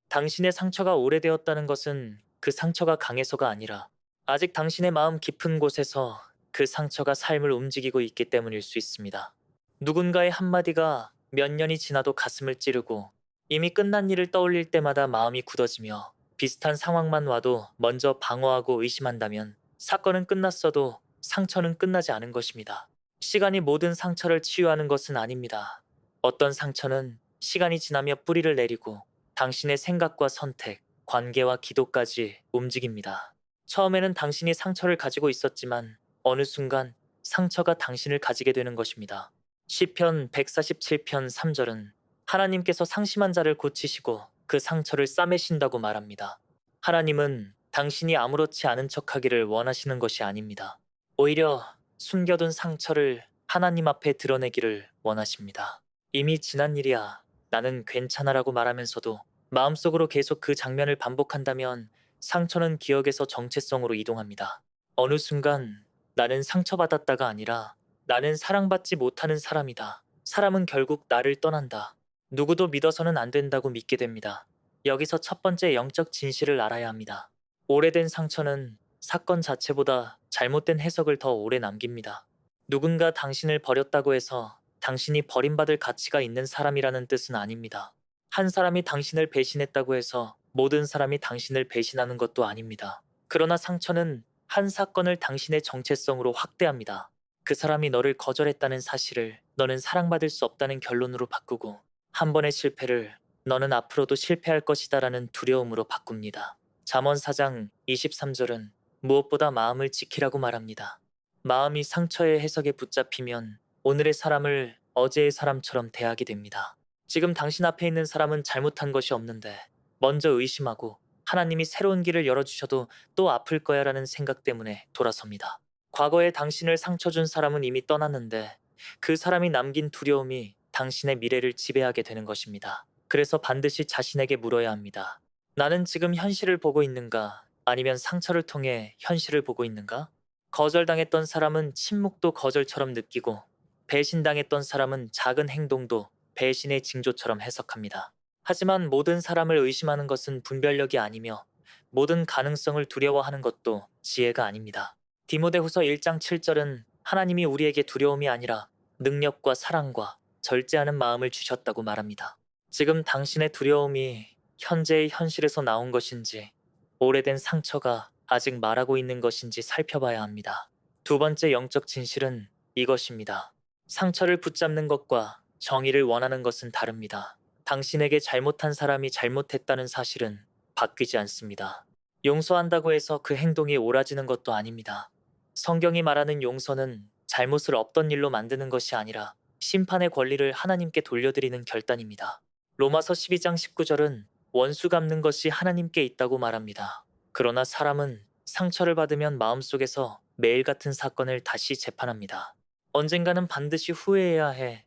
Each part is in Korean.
당신의 상처가 오래되었다는 것은 그 상처가 강해서가 아니라 아직 당신의 마음 깊은 곳에서 그 상처가 삶을 움직이고 있기 때문일 수 있습니다. 누군가의 한마디가 몇 년이 지나도 가슴을 찌르고 이미 끝난 일을 떠올릴 때마다 마음이 굳어지며 비슷한 상황만 와도 먼저 방어하고 의심한다면 사건은 끝났어도 상처는 끝나지 않은 것입니다. 시간이 모든 상처를 치유하는 것은 아닙니다. 어떤 상처는 시간이 지나며 뿌리를 내리고 당신의 생각과 선택, 관계와 기도까지 움직입니다. 처음에는 당신이 상처를 가지고 있었지만 어느 순간 상처가 당신을 가지게 되는 것입니다. 시편 147편 3절은 하나님께서 상심한 자를 고치시고 그 상처를 싸매신다고 말합니다. 하나님은 당신이 아무렇지 않은 척하기를 원하시는 것이 아닙니다. 오히려 숨겨둔 상처를 하나님 앞에 드러내기를 원하십니다. 이미 지난 일이야. 나는 괜찮아라고 말하면서도 마음속으로 계속 그 장면을 반복한다면 상처는 기억에서 정체성으로 이동합니다. 어느 순간 나는 상처받았다가 아니라 나는 사랑받지 못하는 사람이다. 사람은 결국 나를 떠난다. 누구도 믿어서는 안 된다고 믿게 됩니다. 여기서 첫 번째 영적 진실을 알아야 합니다. 오래된 상처는 사건 자체보다 잘못된 해석을 더 오래 남깁니다. 누군가 당신을 버렸다고 해서 당신이 버림받을 가치가 있는 사람이라는 뜻은 아닙니다. 한 사람이 당신을 배신했다고 해서 모든 사람이 당신을 배신하는 것도 아닙니다. 그러나 상처는 한 사건을 당신의 정체성으로 확대합니다. 그 사람이 너를 거절했다는 사실을 너는 사랑받을 수 없다는 결론으로 바꾸고 한 번의 실패를 너는 앞으로도 실패할 것이다라는 두려움으로 바꿉니다. 잠언 4장 23절은 무엇보다 마음을 지키라고 말합니다. 마음이 상처의 해석에 붙잡히면 오늘의 사람을 어제의 사람처럼 대하게 됩니다. 지금 당신 앞에 있는 사람은 잘못한 것이 없는데 먼저 의심하고 하나님이 새로운 길을 열어주셔도 또 아플 거야 라는 생각 때문에 돌아섭니다. 과거에 당신을 상처 준 사람은 이미 떠났는데 그 사람이 남긴 두려움이 당신의 미래를 지배하게 되는 것입니다. 그래서 반드시 자신에게 물어야 합니다. 나는 지금 현실을 보고 있는가? 아니면 상처를 통해 현실을 보고 있는가? 거절당했던 사람은 침묵도 거절처럼 느끼고 배신당했던 사람은 작은 행동도 배신의 징조처럼 해석합니다. 하지만 모든 사람을 의심하는 것은 분별력이 아니며 모든 가능성을 두려워하는 것도 지혜가 아닙니다. 디모데후서 1장 7절은 하나님이 우리에게 두려움이 아니라 능력과 사랑과 절제하는 마음을 주셨다고 말합니다. 지금 당신의 두려움이 현재의 현실에서 나온 것인지 오래된 상처가 아직 말하고 있는 것인지 살펴봐야 합니다. 두 번째 영적 진실은 이것입니다. 상처를 붙잡는 것과 정의를 원하는 것은 다릅니다. 당신에게 잘못한 사람이 잘못했다는 사실은 바뀌지 않습니다. 용서한다고 해서 그 행동이 옳아지는 것도 아닙니다. 성경이 말하는 용서는 잘못을 없던 일로 만드는 것이 아니라 심판의 권리를 하나님께 돌려드리는 결단입니다. 로마서 12장 19절은 원수 갚는 것이 하나님께 있다고 말합니다. 그러나 사람은 상처를 받으면 마음속에서 매일 같은 사건을 다시 재판합니다. 언젠가는 반드시 후회해야 해.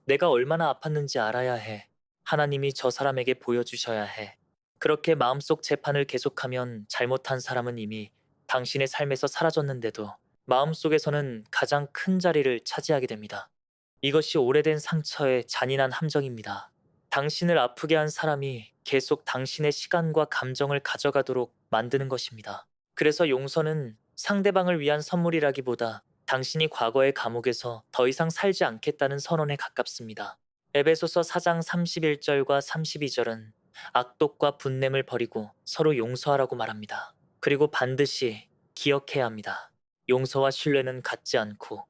내가 얼마나 아팠는지 알아야 해. 하나님이 저 사람에게 보여주셔야 해. 그렇게 마음속 재판을 계속하면 잘못한 사람은 이미 당신의 삶에서 사라졌는데도 마음속에서는 가장 큰 자리를 차지하게 됩니다. 이것이 오래된 상처의 잔인한 함정입니다. 당신을 아프게 한 사람이 계속 당신의 시간과 감정을 가져가도록 만드는 것입니다. 그래서 용서는 상대방을 위한 선물이라기보다 당신이 과거의 감옥에서 더 이상 살지 않겠다는 선언에 가깝습니다. 에베소서 4장 31절과 32절은 악독과 분냄을 버리고 서로 용서하라고 말합니다. 그리고 반드시 기억해야 합니다. 용서와 신뢰는 같지 않고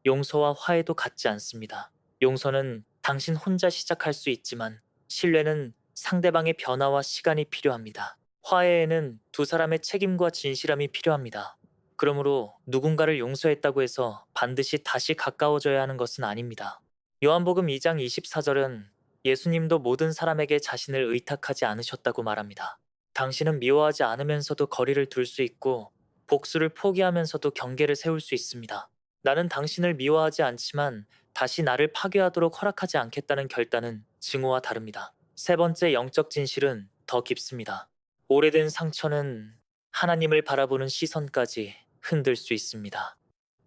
용서와 화해도 같지 않습니다. 용서는 당신 혼자 시작할 수 있지만 신뢰는 상대방의 변화와 시간이 필요합니다. 화해에는 두 사람의 책임과 진실함이 필요합니다. 그러므로 누군가를 용서했다고 해서 반드시 다시 가까워져야 하는 것은 아닙니다. 요한복음 2장 24절은 예수님도 모든 사람에게 자신을 의탁하지 않으셨다고 말합니다. 당신은 미워하지 않으면서도 거리를 둘 수 있고 복수를 포기하면서도 경계를 세울 수 있습니다. 나는 당신을 미워하지 않지만 다시 나를 파괴하도록 허락하지 않겠다는 결단은 증오와 다릅니다. 세 번째 영적 진실은 더 깊습니다. 오래된 상처는 하나님을 바라보는 시선까지 흔들 수 있습니다.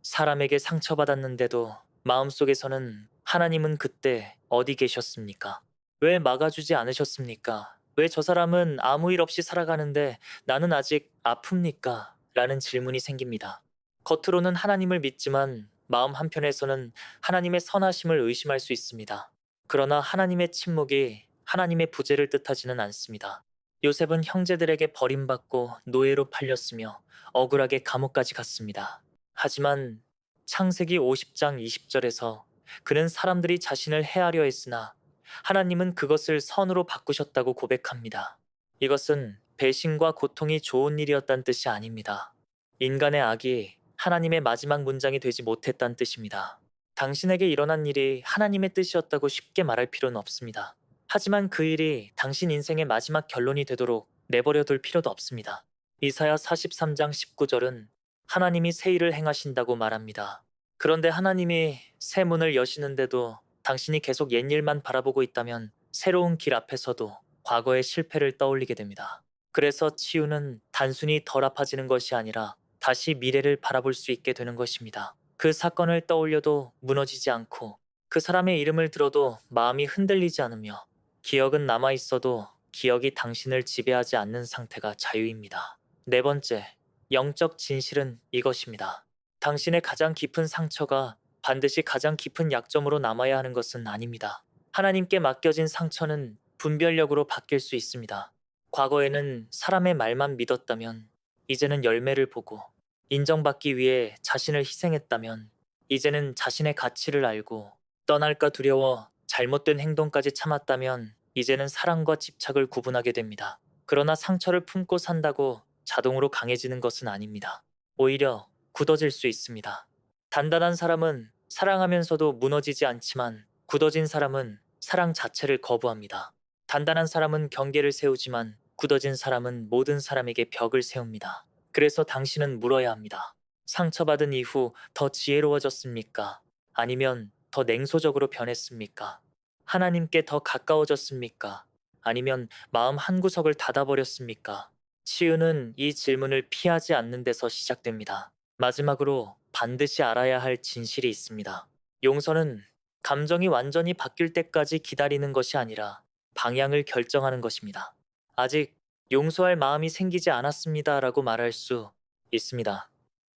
사람에게 상처받았는데도 마음속에서는 하나님은 그때 어디 계셨습니까? 왜 막아주지 않으셨습니까? 왜 저 사람은 아무 일 없이 살아가는데 나는 아직 아픕니까? 라는 질문이 생깁니다. 겉으로는 하나님을 믿지만 마음 한편에서는 하나님의 선하심을 의심할 수 있습니다. 그러나 하나님의 침묵이 하나님의 부재를 뜻하지는 않습니다. 요셉은 형제들에게 버림받고 노예로 팔렸으며 억울하게 감옥까지 갔습니다. 하지만 창세기 50장 20절에서 그는 사람들이 자신을 해하려 했으나 하나님은 그것을 선으로 바꾸셨다고 고백합니다. 이것은 배신과 고통이 좋은 일이었다는 뜻이 아닙니다. 인간의 악이 하나님의 마지막 문장이 되지 못했다는 뜻입니다. 당신에게 일어난 일이 하나님의 뜻이었다고 쉽게 말할 필요는 없습니다. 하지만 그 일이 당신 인생의 마지막 결론이 되도록 내버려둘 필요도 없습니다. 이사야 43장 19절은 하나님이 새 일을 행하신다고 말합니다. 그런데 하나님이 새 문을 여시는데도 당신이 계속 옛일만 바라보고 있다면 새로운 길 앞에서도 과거의 실패를 떠올리게 됩니다. 그래서 치유는 단순히 덜 아파지는 것이 아니라 다시 미래를 바라볼 수 있게 되는 것입니다. 그 사건을 떠올려도 무너지지 않고 그 사람의 이름을 들어도 마음이 흔들리지 않으며 기억은 남아있어도 기억이 당신을 지배하지 않는 상태가 자유입니다. 네 번째, 영적 진실은 이것입니다. 당신의 가장 깊은 상처가 반드시 가장 깊은 약점으로 남아야 하는 것은 아닙니다. 하나님께 맡겨진 상처는 분별력으로 바뀔 수 있습니다. 과거에는 사람의 말만 믿었다면 이제는 열매를 보고 인정받기 위해 자신을 희생했다면 이제는 자신의 가치를 알고 떠날까 두려워 잘못된 행동까지 참았다면 이제는 사랑과 집착을 구분하게 됩니다. 그러나 상처를 품고 산다고 자동으로 강해지는 것은 아닙니다. 오히려 굳어질 수 있습니다. 단단한 사람은 사랑하면서도 무너지지 않지만 굳어진 사람은 사랑 자체를 거부합니다. 단단한 사람은 경계를 세우지만 굳어진 사람은 모든 사람에게 벽을 세웁니다. 그래서 당신은 물어야 합니다. 상처받은 이후 더 지혜로워졌습니까? 아니면 더 냉소적으로 변했습니까? 하나님께 더 가까워졌습니까? 아니면 마음 한구석을 닫아버렸습니까? 치유는 이 질문을 피하지 않는 데서 시작됩니다. 마지막으로 반드시 알아야 할 진실이 있습니다. 용서는 감정이 완전히 바뀔 때까지 기다리는 것이 아니라 방향을 결정하는 것입니다. 아직 용서할 마음이 생기지 않았습니다라고 말할 수 있습니다.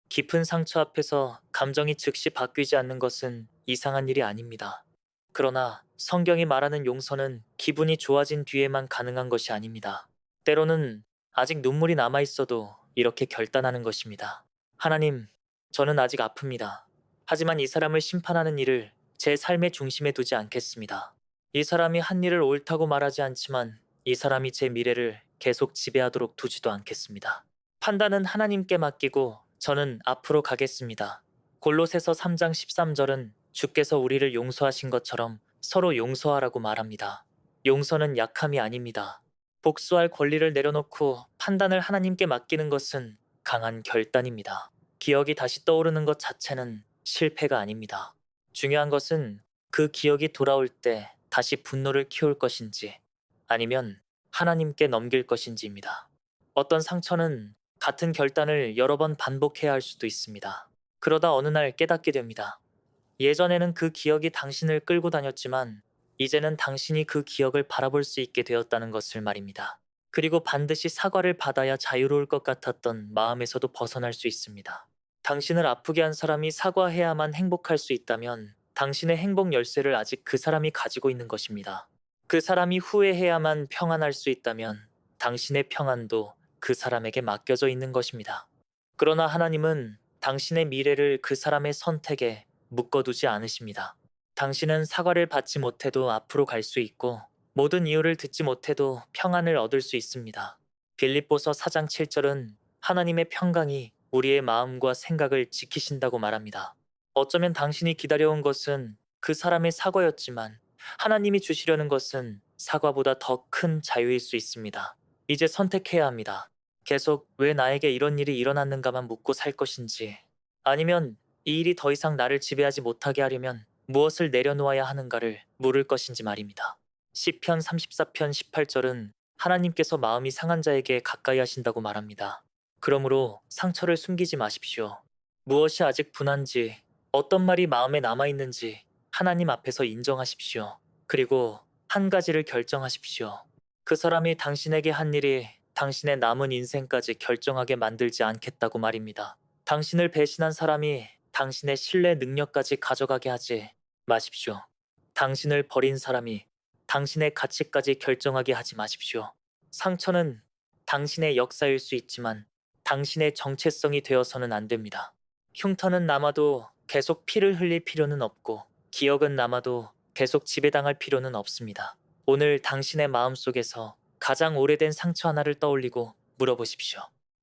깊은 상처 앞에서 감정이 즉시 바뀌지 않는 것은 이상한 일이 아닙니다. 그러나 성경이 말하는 용서는 기분이 좋아진 뒤에만 가능한 것이 아닙니다. 때로는 아직 눈물이 남아 있어도 이렇게 결단하는 것입니다. 하나님, 저는 아직 아픕니다. 하지만 이 사람을 심판하는 일을 제 삶의 중심에 두지 않겠습니다. 이 사람이 한 일을 옳다고 말하지 않지만 이 사람이 제 미래를 계속 지배하도록 두지도 않겠습니다. 판단은 하나님께 맡기고 저는 앞으로 가겠습니다. 골로새서 3장 13절은 주께서 우리를 용서하신 것처럼 서로 용서하라고 말합니다. 용서는 약함이 아닙니다. 복수할 권리를 내려놓고 판단을 하나님께 맡기는 것은 강한 결단입니다. 기억이 다시 떠오르는 것 자체는 실패가 아닙니다. 중요한 것은 그 기억이 돌아올 때 다시 분노를 키울 것인지 아니면 하나님께 넘길 것인지입니다. 어떤 상처는 같은 결단을 여러 번 반복해야 할 수도 있습니다. 그러다 어느 날 깨닫게 됩니다. 예전에는 그 기억이 당신을 끌고 다녔지만 이제는 당신이 그 기억을 바라볼 수 있게 되었다는 것을 말입니다. 그리고 반드시 사과를 받아야 자유로울 것 같았던 마음에서도 벗어날 수 있습니다. 당신을 아프게 한 사람이 사과해야만 행복할 수 있다면 당신의 행복 열쇠를 아직 그 사람이 가지고 있는 것입니다. 그 사람이 후회해야만 평안할 수 있다면 당신의 평안도 그 사람에게 맡겨져 있는 것입니다. 그러나 하나님은 당신의 미래를 그 사람의 선택에 묶어두지 않으십니다. 당신은 사과를 받지 못해도 앞으로 갈 수 있고 모든 이유를 듣지 못해도 평안을 얻을 수 있습니다. 빌립보서 4장 7절은 하나님의 평강이 우리의 마음과 생각을 지키신다고 말합니다. 어쩌면 당신이 기다려온 것은 그 사람의 사과였지만 하나님이 주시려는 것은 사과보다 더 큰 자유일 수 있습니다. 이제 선택해야 합니다. 계속 왜 나에게 이런 일이 일어났는가만 묻고 살 것인지 아니면 이 일이 더 이상 나를 지배하지 못하게 하려면 무엇을 내려놓아야 하는가를 물을 것인지 말입니다. 시편 34편 18절은 하나님께서 마음이 상한 자에게 가까이 하신다고 말합니다. 그러므로 상처를 숨기지 마십시오. 무엇이 아직 분한지, 어떤 말이 마음에 남아있는지 하나님 앞에서 인정하십시오. 그리고 한 가지를 결정하십시오. 그 사람이 당신에게 한 일이 당신의 남은 인생까지 결정하게 만들지 않겠다고 말입니다. 당신을 배신한 사람이 당신의 신뢰 능력까지 가져가게 하지 마십시오. 당신을 버린 사람이 당신의 가치까지 결정하게 하지 마십시오. 상처는 당신의 역사일 수 있지만 당신의 정체성이 되어서는 안 됩니다. 흉터는 남아도 계속 피를 흘릴 필요는 없고 기억은 남아도 계속 지배당할 필요는 없습니다. 오늘 당신의 마음속에서 가장 오래된 상처 하나를 떠올리고 물어보십시오.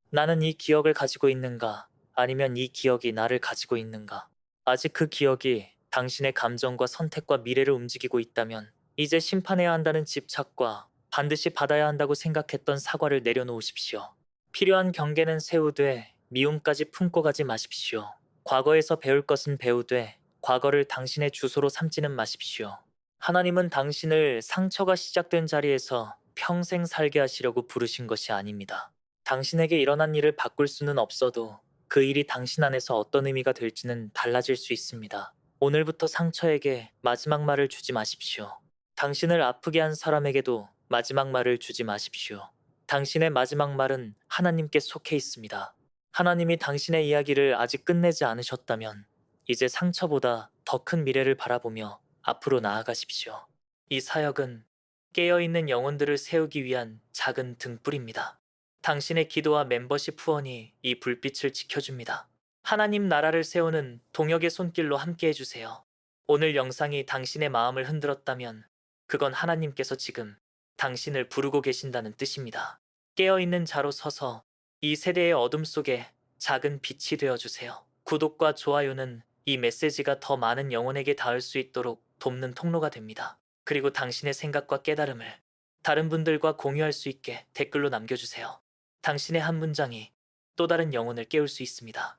나는 이 기억을 가지고 있는가? 아니면 이 기억이 나를 가지고 있는가? 아직 그 기억이 당신의 감정과 선택과 미래를 움직이고 있다면 이제 심판해야 한다는 집착과 반드시 받아야 한다고 생각했던 사과를 내려놓으십시오. 필요한 경계는 세우되 미움까지 품고 가지 마십시오. 과거에서 배울 것은 배우되 과거를 당신의 주소로 삼지는 마십시오. 하나님은 당신을 상처가 시작된 자리에서 평생 살게 하시려고 부르신 것이 아닙니다. 당신에게 일어난 일을 바꿀 수는 없어도 그 일이 당신 안에서 어떤 의미가 될지는 달라질 수 있습니다. 오늘부터 상처에게 마지막 말을 주지 마십시오. 당신을 아프게 한 사람에게도 마지막 말을 주지 마십시오. 당신의 마지막 말은 하나님께 속해 있습니다. 하나님이 당신의 이야기를 아직 끝내지 않으셨다면 이제 상처보다 더 큰 미래를 바라보며 앞으로 나아가십시오. 이 사역은 깨어있는 영혼들을 세우기 위한 작은 등불입니다. 당신의 기도와 멤버십 후원이 이 불빛을 지켜줍니다. 하나님 나라를 세우는 동역의 손길로 함께 해주세요. 오늘 영상이 당신의 마음을 흔들었다면 그건 하나님께서 지금 당신을 부르고 계신다는 뜻입니다. 깨어있는 자로 서서 이 세대의 어둠 속에 작은 빛이 되어주세요. 구독과 좋아요는 이 메시지가 더 많은 영혼에게 닿을 수 있도록 돕는 통로가 됩니다. 그리고 당신의 생각과 깨달음을 다른 분들과 공유할 수 있게 댓글로 남겨주세요. 당신의 한 문장이 또 다른 영혼을 깨울 수 있습니다.